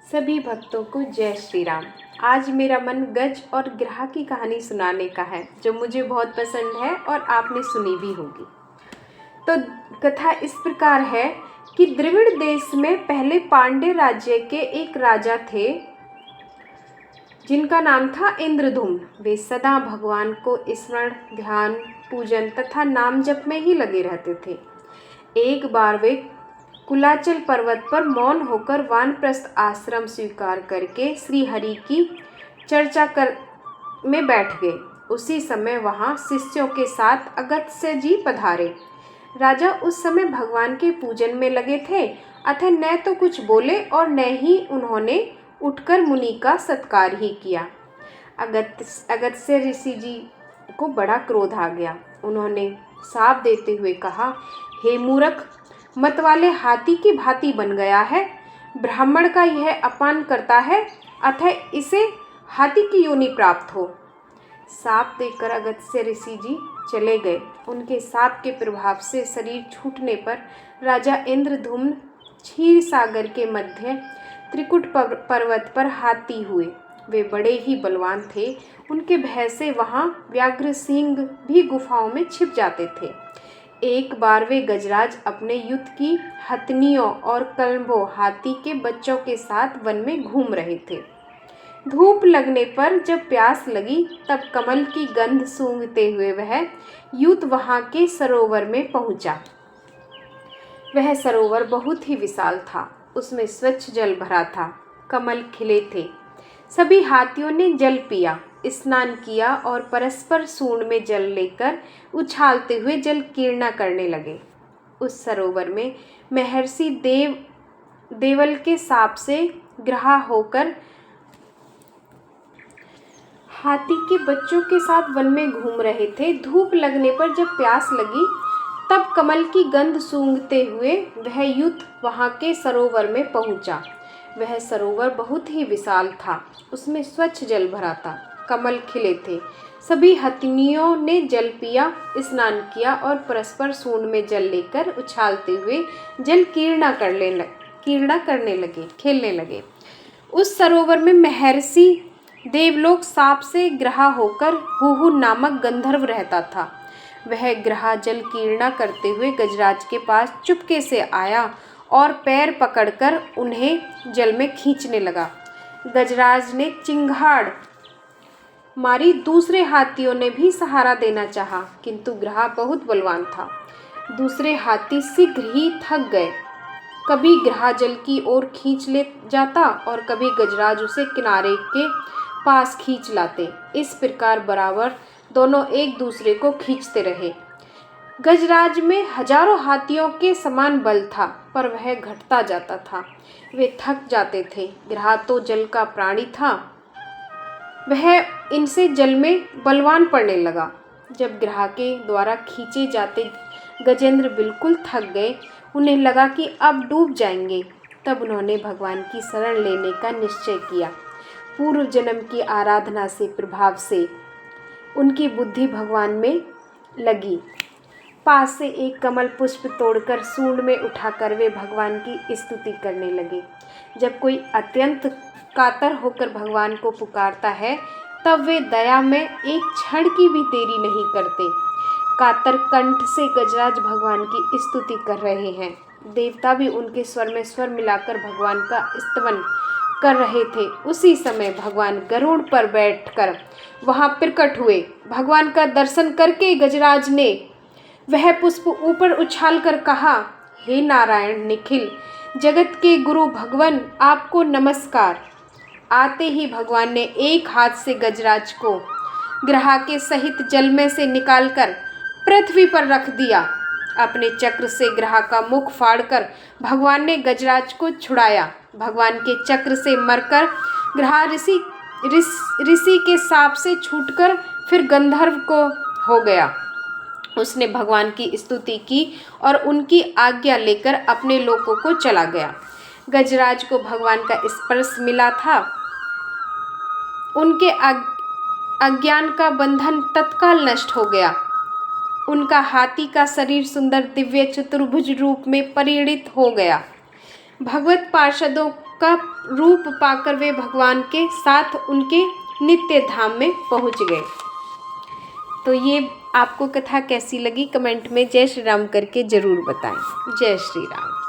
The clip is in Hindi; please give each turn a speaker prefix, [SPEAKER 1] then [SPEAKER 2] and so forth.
[SPEAKER 1] सभी भक्तों को जय श्री राम। आज मेरा मन गज और ग्रह की कहानी सुनाने का है, जो मुझे बहुत पसंद है और आपने सुनी भी होगी। तो कथा इस प्रकार है कि द्रविड़ देश में पहले पांड्य राज्य के एक राजा थे, जिनका नाम था इंद्रधुम्न। वे सदा भगवान को स्मरण, ध्यान, पूजन तथा नाम जप में ही लगे रहते थे। एक बार वे कुलाचल पर्वत पर मौन होकर वानप्रस्थ आश्रम स्वीकार करके श्री हरि की चर्चा में बैठ गए। उसी समय वहां शिष्यों के साथ अगस्त्य जी पधारे। राजा उस समय भगवान के पूजन में लगे थे, अतः न तो कुछ बोले और न ही उन्होंने उठकर मुनि का सत्कार ही किया। अगस्त्य ऋषि जी को बड़ा क्रोध आ गया। उन्होंने शाप देते हुए कहा, हे मूर्ख, मत वाले हाथी की भांति बन गया है। ब्राह्मण का यह अपमान करता है, अतः इसे हाथी की योनि प्राप्त हो। शाप देकर अगस्त्य ऋषि जी चले गए। उनके शाप के प्रभाव से शरीर छूटने पर राजा इंद्रधुम्न क्षीर सागर के मध्य त्रिकुट पर्वत पर हाथी हुए। वे बड़े ही बलवान थे। उनके भय से वहाँ व्याघ्र सिंह भी गुफाओं में छिप जाते थे। एक बार वे गजराज अपने युद्ध की हथनियों और कलंबों हाथी के बच्चों के साथ वन में घूम रहे थे। धूप लगने पर जब प्यास लगी, तब कमल की गंध सूंघते हुए वह युद्ध वहां के सरोवर में पहुंचा। वह सरोवर बहुत ही विशाल था। उसमें स्वच्छ जल भरा था। कमल खिले थे। सभी हाथियों ने जल पिया, स्नान किया और परस्पर सूंड में जल लेकर उछालते हुए जल कीर्णा करने लगे। उस सरोवर में महर्षि देवल के शाप से ग्रहा होकर हाथी के बच्चों के साथ वन में घूम रहे थे। धूप लगने पर जब प्यास लगी, तब कमल की गंध सूंघते हुए वह युद्ध वहां के सरोवर में पहुंचा। वह सरोवर बहुत ही विशाल था। उसमें स्वच्छ जल भरा था। कमल खिले थे। सभी हथिनियों ने जल पिया, स्नान किया और परस्पर सूंड में जल लेकर उछालते हुए जल कीर्णा करने लगे, खेलने लगे। उस सरोवर में महर्षि देवलोक शाप से ग्रहा होकर हुहु नामक गंधर्व रहता था। वह ग्रहा जल कीर्णा करते हुए गजराज के पास चुपके से आया और पैर पकड़कर उन्हें जल में खींचने लगा। गजराज ने चिंगाड़ मारी। दूसरे हाथियों ने भी सहारा देना चाहा, किंतु ग्रहा बहुत बलवान था। दूसरे हाथी शीघ्र ही थक गए। कभी ग्रहा जल की ओर खींच ले जाता और कभी गजराज उसे किनारे के पास खींच लाते। इस प्रकार बराबर दोनों एक दूसरे को खींचते रहे। गजराज में हजारों हाथियों के समान बल था, पर वह घटता जाता था। वे थक जाते थे। ग्रहा तो जल का प्राणी था। वह इनसे जल में बलवान पड़ने लगा। जब ग्रहा के द्वारा खींचे जाते गजेंद्र बिल्कुल थक गए, उन्हें लगा कि अब डूब जाएंगे। तब उन्होंने भगवान की शरण लेने का निश्चय किया। पूर्व जन्म की आराधना से प्रभाव से उनकी बुद्धि भगवान में लगी। पास से एक कमल पुष्प तोड़कर सूंड में उठाकर वे भगवान की स्तुति करने लगे। जब कोई अत्यंत कातर होकर भगवान को पुकारता है, तब वे दया में एक क्षण की भी देरी नहीं करते। कातर कंठ से गजराज भगवान की स्तुति कर रहे हैं। देवता भी उनके स्वर में स्वर मिलाकर भगवान का स्तवन कर रहे थे। उसी समय भगवान गरुड़ पर बैठकर वहां प्रकट हुए। भगवान का दर्शन करके गजराज ने वह पुष्प ऊपर उछालकर कहा, हे नारायण निखिल जगत के गुरु भगवान, आपको नमस्कार। आते ही भगवान ने एक हाथ से गजराज को ग्रहा के सहित जल में से निकालकर पृथ्वी पर रख दिया। अपने चक्र से ग्रहा का मुख फाड़कर भगवान ने गजराज को छुड़ाया। भगवान के चक्र से मरकर ग्रहा ऋषि के शाप से छूटकर फिर गंधर्व को हो गया। उसने भगवान की स्तुति की और उनकी आज्ञा लेकर अपने लोकों को चला गया। गजराज को भगवान का स्पर्श मिला था। उनके अज्ञान का बंधन तत्काल नष्ट हो गया। उनका हाथी का शरीर सुंदर दिव्य चतुर्भुज रूप में परिणित हो गया। भगवत पार्षदों का रूप पाकर वे भगवान के साथ उनके नित्य धाम में पहुंच गए। तो ये आपको कथा कैसी लगी कमेंट में जय श्री राम करके ज़रूर बताएं। जय श्री राम।